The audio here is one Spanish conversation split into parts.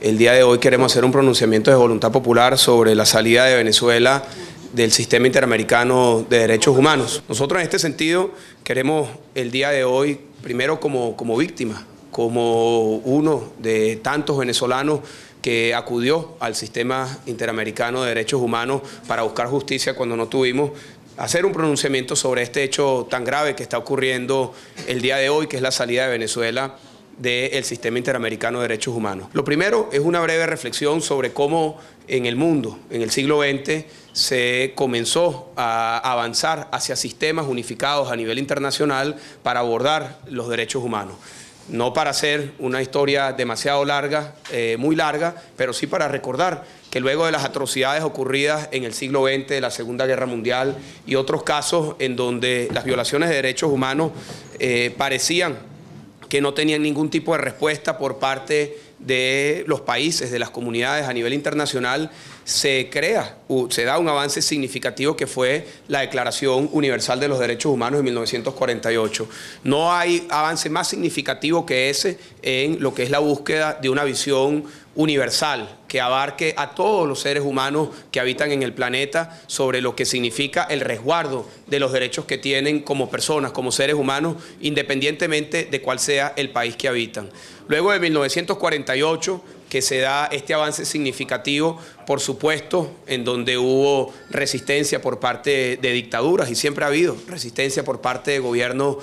El día de hoy queremos hacer un pronunciamiento de voluntad popular sobre la salida de Venezuela del sistema interamericano de derechos humanos. Nosotros en este sentido queremos el día de hoy, primero como víctima, como uno de tantos venezolanos que acudió al sistema interamericano de derechos humanos para buscar justicia cuando no tuvimos, hacer un pronunciamiento sobre este hecho tan grave que está ocurriendo el día de hoy, que es la salida de Venezuela del sistema interamericano de derechos humanos. Lo primero es una breve reflexión sobre cómo en el mundo, en el siglo XX, se comenzó a avanzar hacia sistemas unificados a nivel internacional para abordar los derechos humanos. No para hacer una historia demasiado larga, muy larga, pero sí para recordar que luego de las atrocidades ocurridas en el siglo XX, de la Segunda Guerra Mundial y otros casos en donde las violaciones de derechos humanos parecían que no tenían ningún tipo de respuesta por parte de los países, de las comunidades a nivel internacional, se da un avance significativo que fue la Declaración Universal de los Derechos Humanos de 1948. No hay avance más significativo que ese en lo que es la búsqueda de una visión universal que abarque a todos los seres humanos que habitan en el planeta sobre lo que significa el resguardo de los derechos que tienen como personas, como seres humanos, independientemente de cuál sea el país que habitan. Luego de 1948, que se da este avance significativo, por supuesto, en donde hubo resistencia por parte de dictaduras, y siempre ha habido resistencia por parte de gobiernos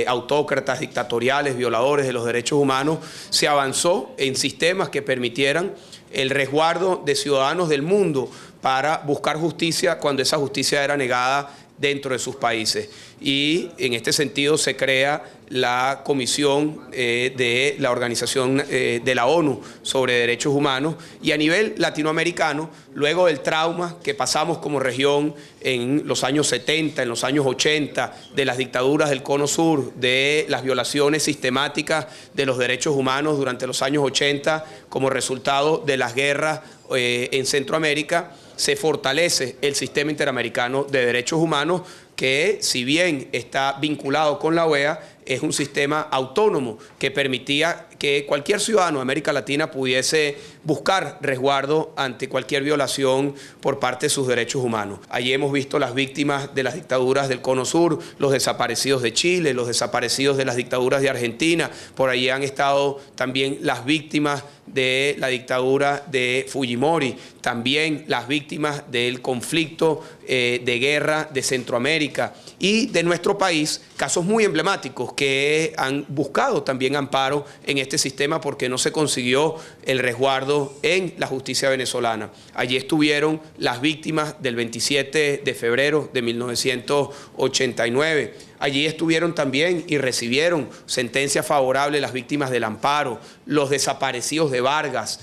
autócratas, dictatoriales, violadores de los derechos humanos, se avanzó en sistemas que permitieran el resguardo de ciudadanos del mundo para buscar justicia cuando esa justicia era negada dentro de sus países. Y en este sentido se crea la Comisión de la Organización de la ONU sobre Derechos Humanos, y a nivel latinoamericano, luego del trauma que pasamos como región en los años 70, en los años 80, de las dictaduras del Cono Sur, de las violaciones sistemáticas de los derechos humanos durante los años 80 como resultado de las guerras en Centroamérica, se fortalece el sistema interamericano de derechos humanos, que si bien está vinculado con la OEA, es un sistema autónomo que permitía que cualquier ciudadano de América Latina pudiese buscar resguardo ante cualquier violación por parte de sus derechos humanos. Allí hemos visto las víctimas de las dictaduras del Cono Sur, los desaparecidos de Chile, los desaparecidos de las dictaduras de Argentina. Por allí han estado también las víctimas de la dictadura de Fujimori, también las víctimas del conflicto de guerra de Centroamérica y de nuestro país, casos muy emblemáticos que han buscado también amparo en este sistema porque no se consiguió el resguardo en la justicia venezolana. Allí estuvieron las víctimas del 27 de febrero de 1989. Allí estuvieron también y recibieron sentencia favorable las víctimas del amparo, los desaparecidos de Vargas,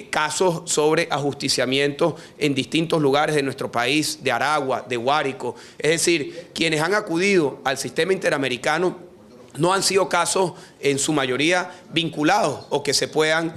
casos sobre ajusticiamiento en distintos lugares de nuestro país, de Aragua, de Guárico. Es decir, quienes han acudido al sistema interamericano no han sido casos en su mayoría vinculados o que se puedan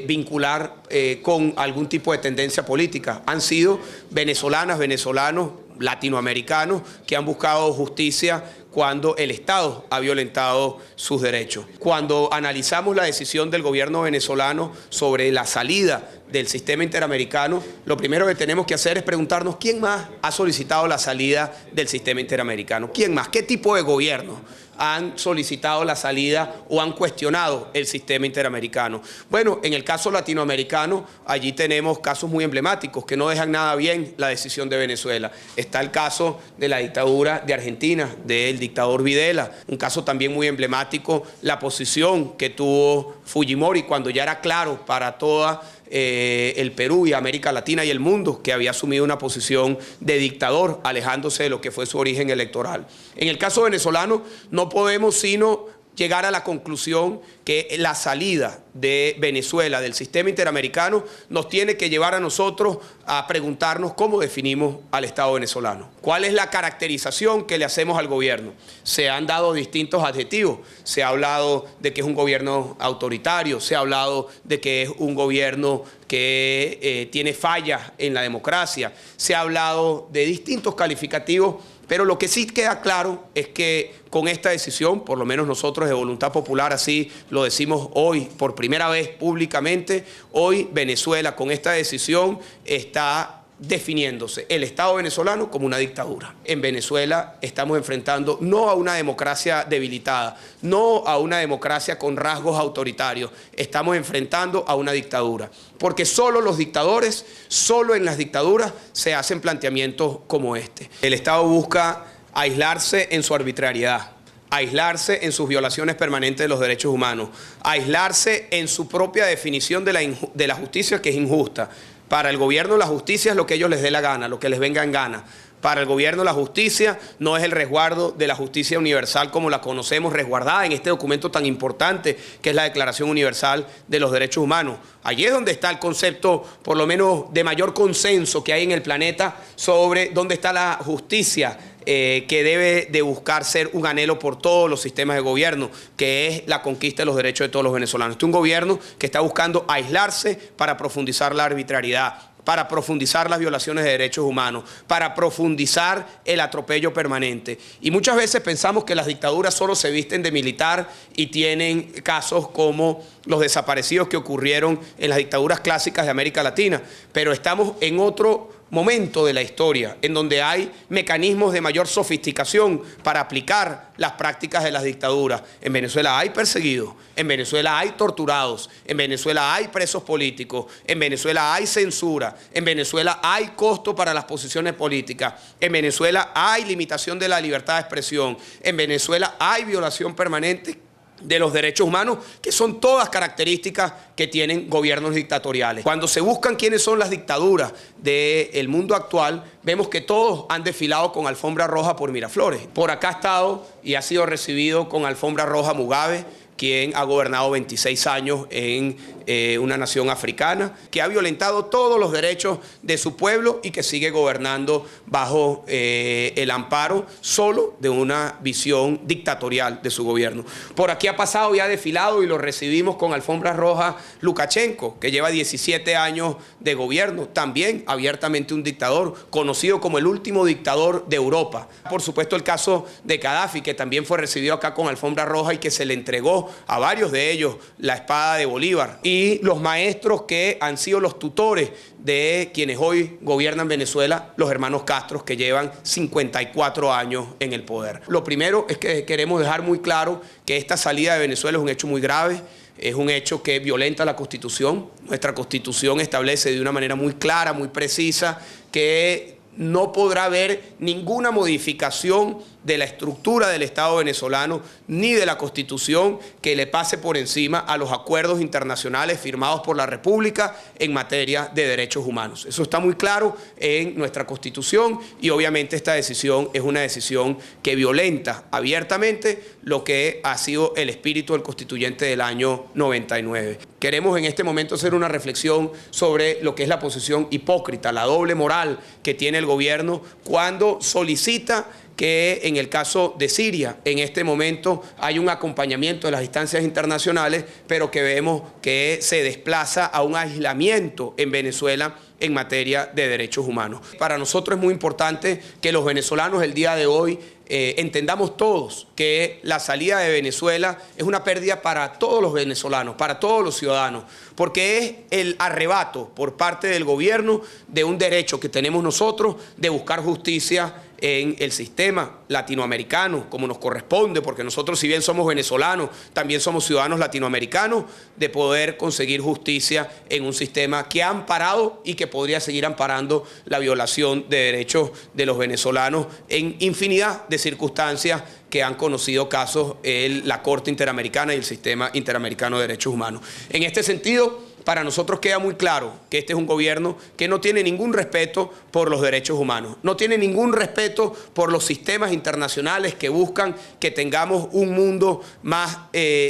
vincular con algún tipo de tendencia política. Han sido venezolanas, venezolanos, latinoamericanos que han buscado justicia cuando el Estado ha violentado sus derechos. Cuando analizamos la decisión del gobierno venezolano sobre la salida del sistema interamericano, lo primero que tenemos que hacer es preguntarnos quién más ha solicitado la salida del sistema interamericano. ¿Quién más? ¿Qué tipo de gobierno han solicitado la salida o han cuestionado el sistema interamericano? Bueno, en el caso latinoamericano, allí tenemos casos muy emblemáticos que no dejan nada bien la decisión de Venezuela. Está el caso de la dictadura de Argentina, del dictador Videla, un caso también muy emblemático, la posición que tuvo Fujimori cuando ya era claro para toda el Perú y América Latina y el mundo que había asumido una posición de dictador, alejándose de lo que fue su origen electoral. En el caso venezolano no podemos sino llegar a la conclusión que la salida de Venezuela del sistema interamericano nos tiene que llevar a nosotros a preguntarnos cómo definimos al Estado venezolano. ¿Cuál es la caracterización que le hacemos al gobierno? Se han dado distintos adjetivos. Se ha hablado de que es un gobierno autoritario, se ha hablado de que es un gobierno que tiene fallas en la democracia, se ha hablado de distintos calificativos Pero lo que sí queda claro es que con esta decisión, por lo menos nosotros de Voluntad Popular, así lo decimos hoy por primera vez públicamente, hoy Venezuela con esta decisión está definiéndose el Estado venezolano como una dictadura. En Venezuela estamos enfrentando no a una democracia debilitada, no a una democracia con rasgos autoritarios, estamos enfrentando a una dictadura. Porque solo los dictadores, solo en las dictaduras se hacen planteamientos como este. El Estado busca aislarse en su arbitrariedad, aislarse en sus violaciones permanentes de los derechos humanos, aislarse en su propia definición de la justicia, que es injusta. Para el gobierno la justicia es lo que ellos les dé la gana, lo que les venga en gana. Para el gobierno la justicia no es el resguardo de la justicia universal como la conocemos, resguardada en este documento tan importante que es la Declaración Universal de los Derechos Humanos. Allí es donde está el concepto, por lo menos de mayor consenso que hay en el planeta sobre dónde está la justicia que debe de buscar ser un anhelo por todos los sistemas de gobierno, que es la conquista de los derechos de todos los venezolanos. Este es un gobierno que está buscando aislarse para profundizar la arbitrariedad, para profundizar las violaciones de derechos humanos, para profundizar el atropello permanente. Y muchas veces pensamos que las dictaduras solo se visten de militar y tienen casos como los desaparecidos que ocurrieron en las dictaduras clásicas de América Latina, pero estamos en otro momento de la historia en donde hay mecanismos de mayor sofisticación para aplicar las prácticas de las dictaduras. En Venezuela hay perseguidos, en Venezuela hay torturados, en Venezuela hay presos políticos, en Venezuela hay censura, en Venezuela hay costo para las posiciones políticas, en Venezuela hay limitación de la libertad de expresión, en Venezuela hay violación permanente de los derechos humanos, que son todas características que tienen gobiernos dictatoriales. Cuando se buscan quiénes son las dictaduras del mundo actual, vemos que todos han desfilado con alfombra roja por Miraflores. Por acá ha estado y ha sido recibido con alfombra roja Mugabe, quien ha gobernado 26 años en una nación africana, que ha violentado todos los derechos de su pueblo y que sigue gobernando bajo el amparo solo de una visión dictatorial de su gobierno. Por aquí ha pasado y ha desfilado y lo recibimos con alfombra roja Lukashenko, que lleva 17 años de gobierno, también abiertamente un dictador, conocido como el último dictador de Europa. Por supuesto el caso de Gaddafi, que también fue recibido acá con alfombra roja y que se le entregó a varios de ellos la espada de Bolívar. Y los maestros que han sido los tutores de quienes hoy gobiernan Venezuela, los hermanos Castro, que llevan 54 años en el poder. Lo primero es que queremos dejar muy claro que esta salida de Venezuela es un hecho muy grave, es un hecho que violenta la Constitución. Nuestra Constitución establece de una manera muy clara, muy precisa, que no podrá haber ninguna modificación de la estructura del Estado venezolano ni de la Constitución que le pase por encima a los acuerdos internacionales firmados por la República en materia de derechos humanos. Eso está muy claro en nuestra Constitución y obviamente esta decisión es una decisión que violenta abiertamente lo que ha sido el espíritu del constituyente del año 99. Queremos en este momento hacer una reflexión sobre lo que es la posición hipócrita, la doble moral que tiene el gobierno cuando solicita que en el caso de Siria, en este momento hay un acompañamiento de las instancias internacionales, pero que vemos que se desplaza a un aislamiento en Venezuela en materia de derechos humanos. Para nosotros es muy importante que los venezolanos el día de hoy entendamos todos que la salida de Venezuela es una pérdida para todos los venezolanos, para todos los ciudadanos, porque es el arrebato por parte del gobierno de un derecho que tenemos nosotros de buscar justicia en el sistema latinoamericano, como nos corresponde, porque nosotros, si bien somos venezolanos, también somos ciudadanos latinoamericanos, de poder conseguir justicia en un sistema que ha amparado y que podría seguir amparando la violación de derechos de los venezolanos en infinidad de circunstancias que han conocido casos en la Corte Interamericana y el Sistema Interamericano de Derechos Humanos. En este sentido, para nosotros queda muy claro que este es un gobierno que no tiene ningún respeto por los derechos humanos, no tiene ningún respeto por los sistemas internacionales que buscan que tengamos un mundo más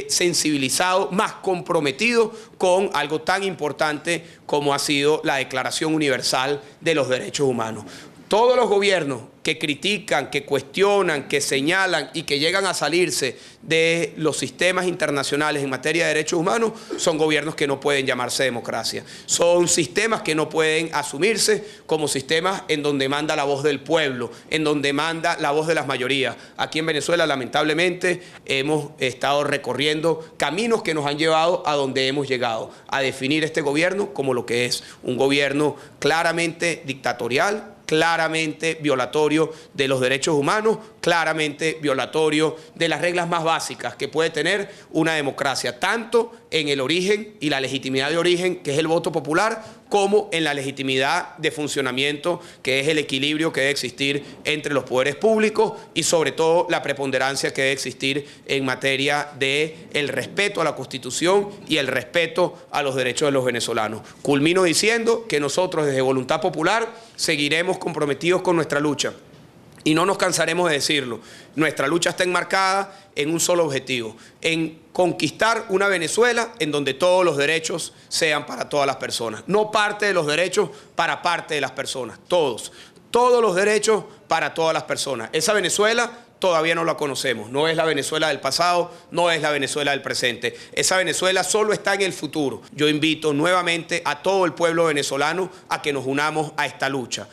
sensibilizado, más comprometido con algo tan importante como ha sido la Declaración Universal de los Derechos Humanos. Todos los gobiernos que critican, que cuestionan, que señalan y que llegan a salirse de los sistemas internacionales en materia de derechos humanos son gobiernos que no pueden llamarse democracia. Son sistemas que no pueden asumirse como sistemas en donde manda la voz del pueblo, en donde manda la voz de las mayorías. Aquí en Venezuela, lamentablemente, hemos estado recorriendo caminos que nos han llevado a donde hemos llegado, a definir este gobierno como lo que es, un gobierno claramente dictatorial, claramente violatorio de los derechos humanos, claramente violatorio de las reglas más básicas que puede tener una democracia, tanto en el origen y la legitimidad de origen, que es el voto popular, como en la legitimidad de funcionamiento, que es el equilibrio que debe existir entre los poderes públicos y sobre todo la preponderancia que debe existir en materia de el respeto a la Constitución y el respeto a los derechos de los venezolanos. Culmino diciendo que nosotros desde Voluntad Popular seguiremos comprometidos con nuestra lucha. Y no nos cansaremos de decirlo, nuestra lucha está enmarcada en un solo objetivo, en conquistar una Venezuela en donde todos los derechos sean para todas las personas. No parte de los derechos para parte de las personas, todos los derechos para todas las personas. Esa Venezuela todavía no la conocemos, no es la Venezuela del pasado, no es la Venezuela del presente. Esa Venezuela solo está en el futuro. Yo invito nuevamente a todo el pueblo venezolano a que nos unamos a esta lucha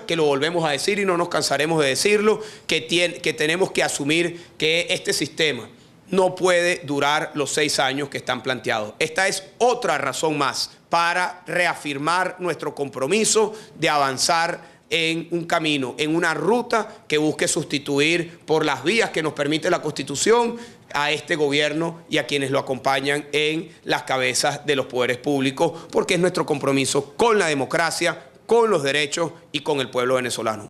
que lo volvemos a decir y no nos cansaremos de decirlo, que tenemos que asumir que este sistema no puede durar los 6 años que están planteados. Esta es otra razón más para reafirmar nuestro compromiso de avanzar en un camino, en una ruta que busque sustituir por las vías que nos permite la Constitución a este gobierno y a quienes lo acompañan en las cabezas de los poderes públicos, porque es nuestro compromiso con la democracia, con los derechos y con el pueblo venezolano.